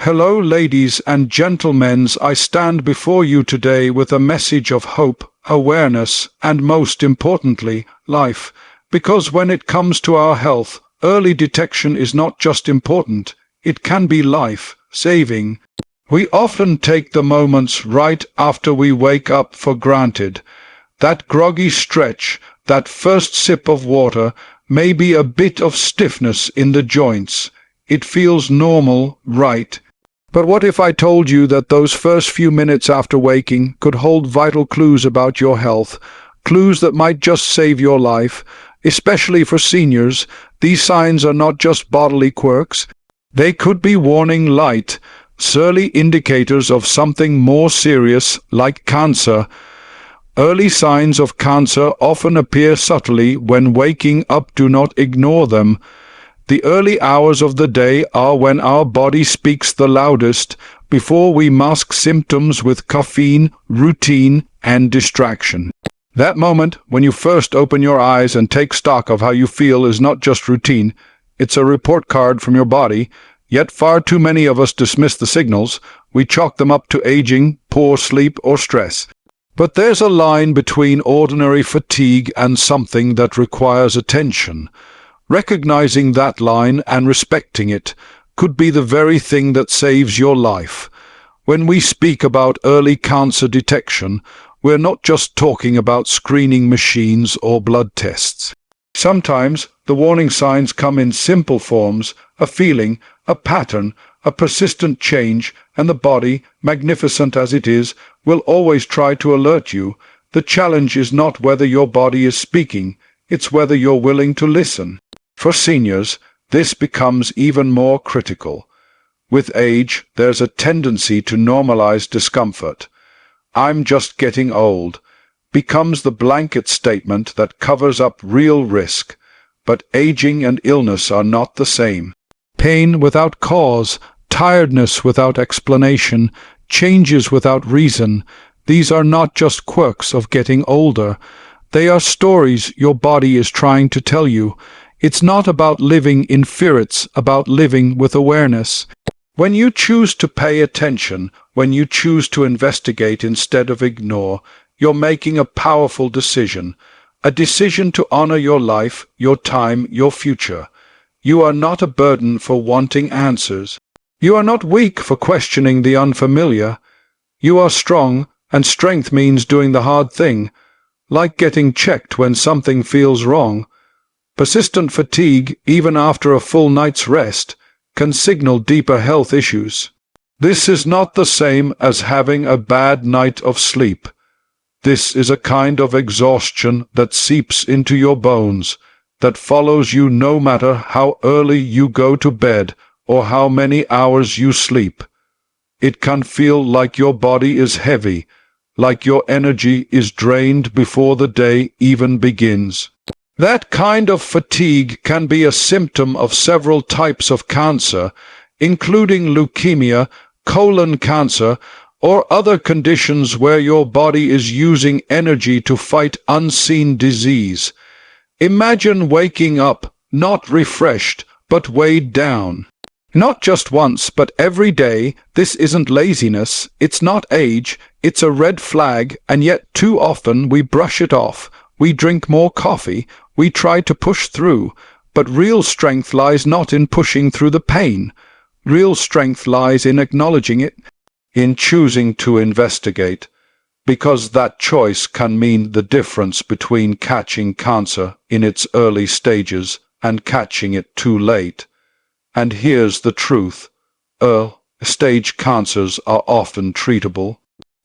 Hello, ladies and gentlemen. I stand before you today with a message of hope, awareness, and most importantly, life. Because when it comes to our health, early detection is not just important, it can be life-saving. We often take the moments right after we wake up for granted. That groggy stretch, that first sip of water, maybe a bit of stiffness in the joints. It feels normal, right? But what if I told you that those first few minutes after waking could hold vital clues about your health, clues that might just save your life? Especially for seniors, these signs are not just bodily quirks. They could be warning light, early indicators of something more serious, like cancer. Early signs of cancer often appear subtly when waking up. Do not ignore them. The early hours of the day are when our body speaks the loudest, before we mask symptoms with caffeine, routine, and distraction. That moment when you first open your eyes and take stock of how you feel is not just routine, it's a report card from your body, yet far too many of us dismiss the signals. We chalk them up to aging, poor sleep, or stress. But there's a line between ordinary fatigue and something that requires attention. Recognizing that line and respecting it could be the very thing that saves your life. When we speak about early cancer detection, we're not just talking about screening machines or blood tests. Sometimes the warning signs come in simple forms: a feeling, a pattern, a persistent change, and the body, magnificent as it is, will always try to alert you. The challenge is not whether your body is speaking, it's whether you're willing to listen. For seniors, this becomes even more critical. With age, there's a tendency to normalize discomfort. "I'm just getting old" becomes the blanket statement that covers up real risk. But aging and illness are not the same. Pain without cause, tiredness without explanation, changes without reason, these are not just quirks of getting older. They are stories your body is trying to tell you. It's not about living in fear, it's about living with awareness. When you choose to pay attention, when you choose to investigate instead of ignore, you're making a powerful decision. A decision to honor your life, your time, your future. You are not a burden for wanting answers. You are not weak for questioning the unfamiliar. You are strong, and strength means doing the hard thing, like getting checked when something feels wrong. Persistent fatigue, even after a full night's rest, can signal deeper health issues. This is not the same as having a bad night of sleep. This is a kind of exhaustion that seeps into your bones, that follows you no matter how early you go to bed or how many hours you sleep. It can feel like your body is heavy, like your energy is drained before the day even begins. That kind of fatigue can be a symptom of several types of cancer, including leukemia, colon cancer, or other conditions where your body is using energy to fight unseen disease. Imagine waking up not refreshed, but weighed down. Not just once, but every day. This isn't laziness, it's not age, it's a red flag, and yet too often we brush it off. We drink more coffee, we try to push through, but real strength lies not in pushing through the pain. Real strength lies in acknowledging it, in choosing to investigate, because that choice can mean the difference between catching cancer in its early stages and catching it too late. And here's the truth: early-stage cancers are often treatable.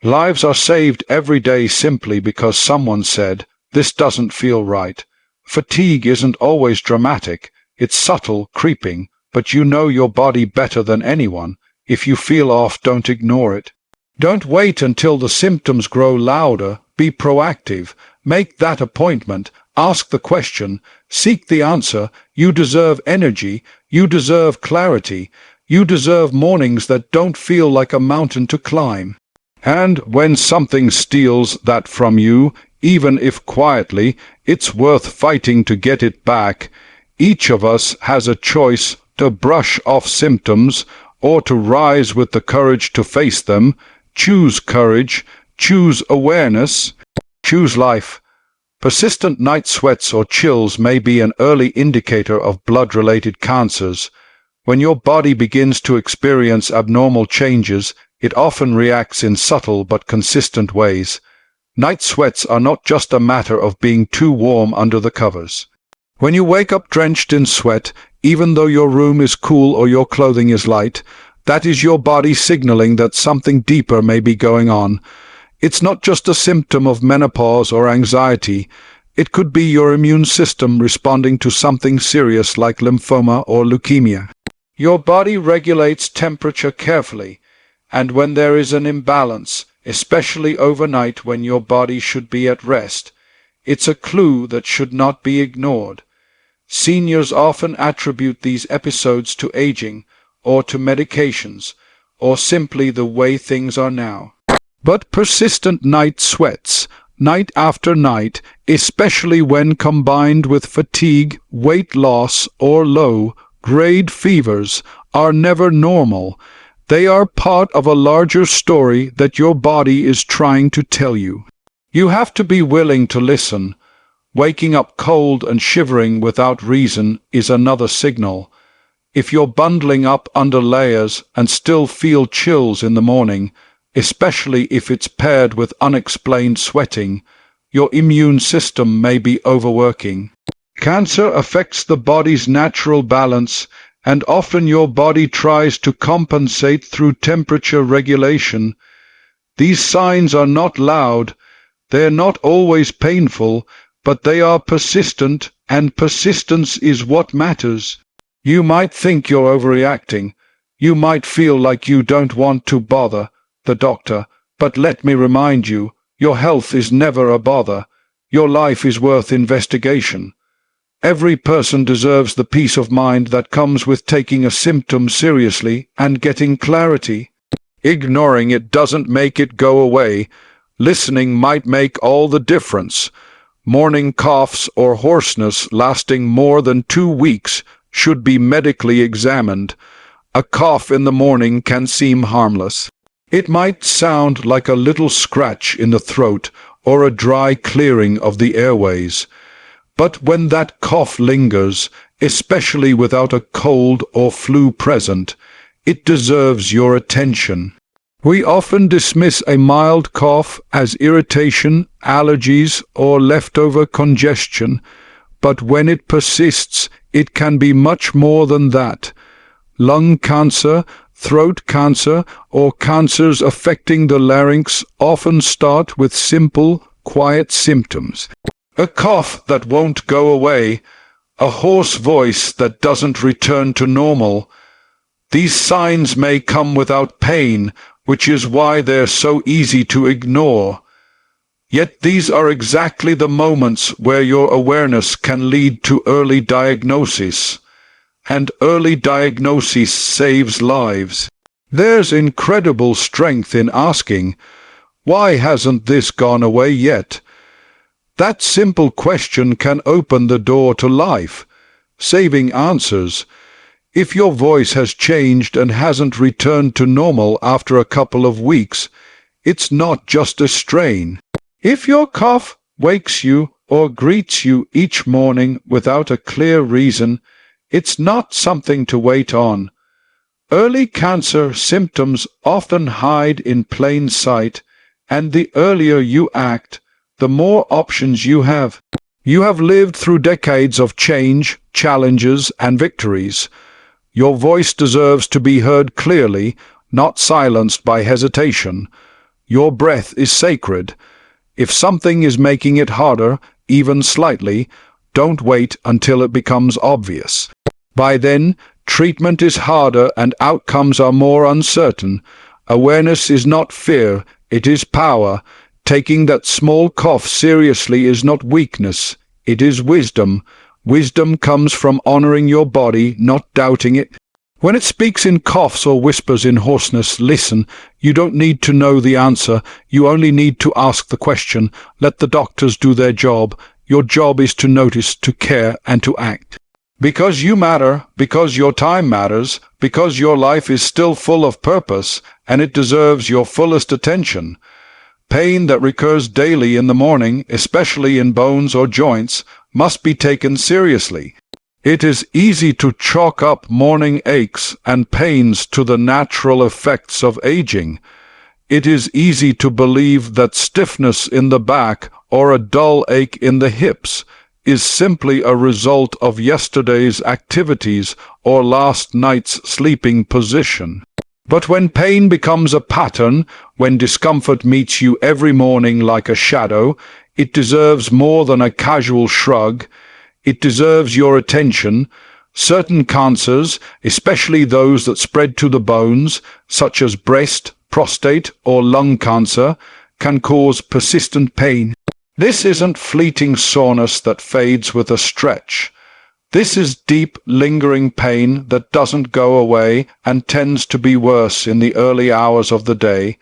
Lives are saved every day simply because someone said, "This doesn't feel right." Fatigue isn't always dramatic, it's subtle, creeping, but you know your body better than anyone. If you feel off, don't ignore it. Don't wait until the symptoms grow louder. Be proactive. Make that appointment. Ask the question. Seek the answer. You deserve energy. You deserve clarity. You deserve mornings that don't feel like a mountain to climb. And when something steals that from you, even if quietly, it's worth fighting to get it back. Each of us has a choice to brush off symptoms or to rise with the courage to face them. Choose courage, choose awareness, choose life. Persistent night sweats or chills may be an early indicator of blood-related cancers. When your body begins to experience abnormal changes, it often reacts in subtle but consistent ways. Night sweats are not just a matter of being too warm under the covers. When you wake up drenched in sweat, even though your room is cool or your clothing is light, that is your body signaling that something deeper may be going on. It's not just a symptom of menopause or anxiety. It could be your immune system responding to something serious like lymphoma or leukemia. Your body regulates temperature carefully, and when there is an imbalance, especially overnight when your body should be at rest, it's a clue that should not be ignored. Seniors often attribute these episodes to aging, or to medications, or simply the way things are now. But persistent night sweats, night after night, especially when combined with fatigue, weight loss, or low-grade fevers, are never normal. They are part of a larger story that your body is trying to tell you. You have to be willing to listen. Waking up cold and shivering without reason is another signal. If you're bundling up under layers and still feel chills in the morning, especially if it's paired with unexplained sweating, your immune system may be overworking. Cancer affects the body's natural balance, and often your body tries to compensate through temperature regulation. These signs are not loud, they're not always painful, but they are persistent, and persistence is what matters. You might think you're overreacting. You might feel like you don't want to bother the doctor, but let me remind you, your health is never a bother. Your life is worth investigation. Every person deserves the peace of mind that comes with taking a symptom seriously and getting clarity. Ignoring it doesn't make it go away. Listening might make all the difference. Morning coughs or hoarseness lasting more than 2 weeks should be medically examined. A cough in the morning can seem harmless. It might sound like a little scratch in the throat or a dry clearing of the airways. But when that cough lingers, especially without a cold or flu present, it deserves your attention. We often dismiss a mild cough as irritation, allergies, or leftover congestion, but when it persists, it can be much more than that. Lung cancer, throat cancer, or cancers affecting the larynx often start with simple, quiet symptoms. A cough that won't go away, a hoarse voice that doesn't return to normal. These signs may come without pain, which is why they're so easy to ignore. Yet these are exactly the moments where your awareness can lead to early diagnosis. And early diagnosis saves lives. There's incredible strength in asking, why hasn't this gone away yet? That simple question can open the door to life, saving answers. If your voice has changed and hasn't returned to normal after a couple of weeks, it's not just a strain. If your cough wakes you or greets you each morning without a clear reason, it's not something to wait on. Early cancer symptoms often hide in plain sight, and the earlier you act, the more options you have. You have lived through decades of change, challenges, and victories. Your voice deserves to be heard clearly, not silenced by hesitation. Your breath is sacred. If something is making it harder, even slightly, don't wait until it becomes obvious. By then, treatment is harder and outcomes are more uncertain. Awareness is not fear, it is power. Taking that small cough seriously is not weakness, it is wisdom. Wisdom comes from honoring your body, not doubting it. When it speaks in coughs or whispers in hoarseness, listen. You don't need to know the answer, you only need to ask the question. Let the doctors do their job. Your job is to notice, to care, and to act. Because you matter, because your time matters, because your life is still full of purpose, and it deserves your fullest attention. Pain that recurs daily in the morning, especially in bones or joints, must be taken seriously. It is easy to chalk up morning aches and pains to the natural effects of aging. It is easy to believe that stiffness in the back or a dull ache in the hips is simply a result of yesterday's activities or last night's sleeping position. But when pain becomes a pattern, when discomfort meets you every morning like a shadow, it deserves more than a casual shrug. It deserves your attention. Certain cancers, especially those that spread to the bones, such as breast, prostate, or lung cancer, can cause persistent pain. This isn't fleeting soreness that fades with a stretch. This is deep, lingering pain that doesn't go away and tends to be worse in the early hours of the day.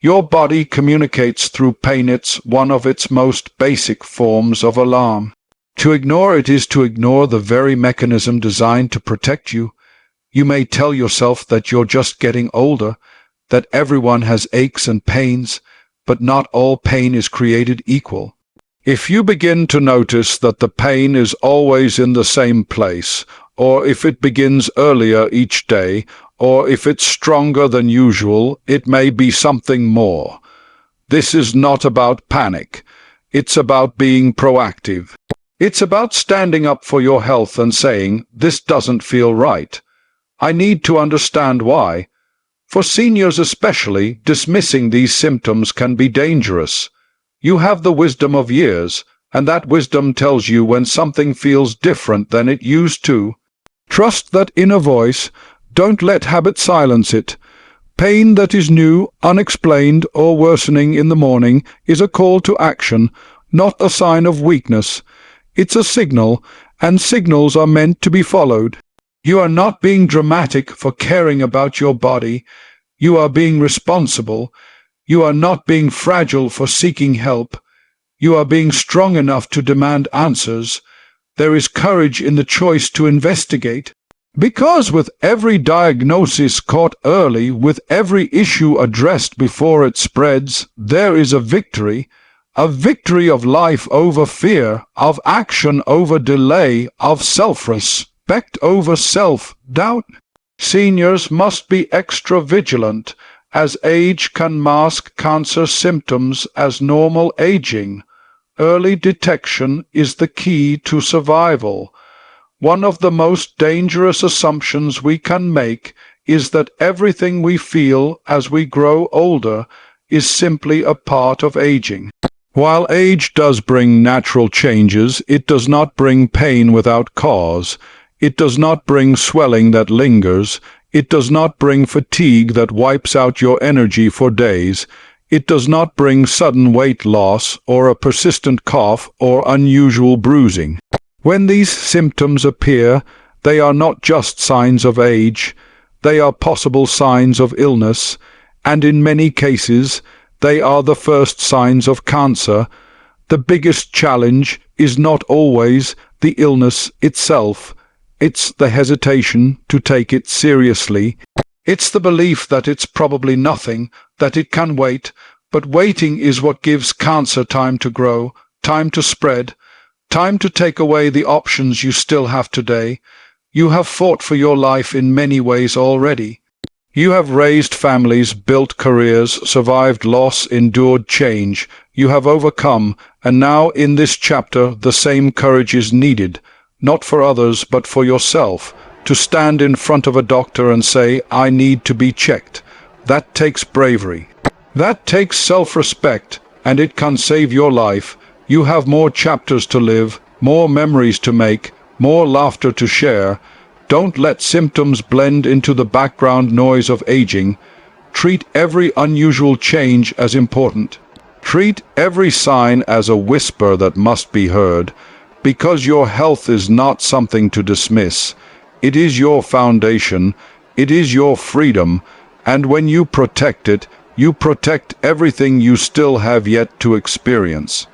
Your body communicates through pain. It's one of its most basic forms of alarm. To ignore it is to ignore the very mechanism designed to protect you. You may tell yourself that you're just getting older, that everyone has aches and pains, but not all pain is created equal. If you begin to notice that the pain is always in the same place, or if it begins earlier each day, or if it's stronger than usual, it may be something more. This is not about panic. It's about being proactive. It's about standing up for your health and saying, "This doesn't feel right. I need to understand why." For seniors especially, dismissing these symptoms can be dangerous. You have the wisdom of years, and that wisdom tells you when something feels different than it used to. Trust that inner voice. Don't let habit silence it. Pain that is new, unexplained, or worsening in the morning is a call to action, not a sign of weakness. It's a signal, and signals are meant to be followed. You are not being dramatic for caring about your body. You are being responsible. You are not being fragile for seeking help. You are being strong enough to demand answers. There is courage in the choice to investigate. Because with every diagnosis caught early, with every issue addressed before it spreads, there is a victory of life over fear, of action over delay, of self-respect over self-doubt. Seniors must be extra vigilant, as age can mask cancer symptoms as normal aging. Early detection is the key to survival. One of the most dangerous assumptions we can make is that everything we feel as we grow older is simply a part of aging. While age does bring natural changes, it does not bring pain without cause. It does not bring swelling that lingers. It does not bring fatigue that wipes out your energy for days. It does not bring sudden weight loss or a persistent cough or unusual bruising. When these symptoms appear, they are not just signs of age. They are possible signs of illness, and in many cases, they are the first signs of cancer. The biggest challenge is not always the illness itself. It's the hesitation to take it seriously. It's the belief that it's probably nothing, that it can wait, but waiting is what gives cancer time to grow, time to spread, time to take away the options you still have today. You have fought for your life in many ways already. You have raised families, built careers, survived loss, endured change. You have overcome, and now in this chapter the same courage is needed, not for others but for yourself, to stand in front of a doctor and say, "I need to be checked." That takes bravery. That takes self-respect, and it can save your life. You have more chapters to live, more memories to make, more laughter to share. Don't let symptoms blend into the background noise of aging. Treat every unusual change as important. Treat every sign as a whisper that must be heard, because your health is not something to dismiss. It is your foundation, it is your freedom, and when you protect it, you protect everything you still have yet to experience.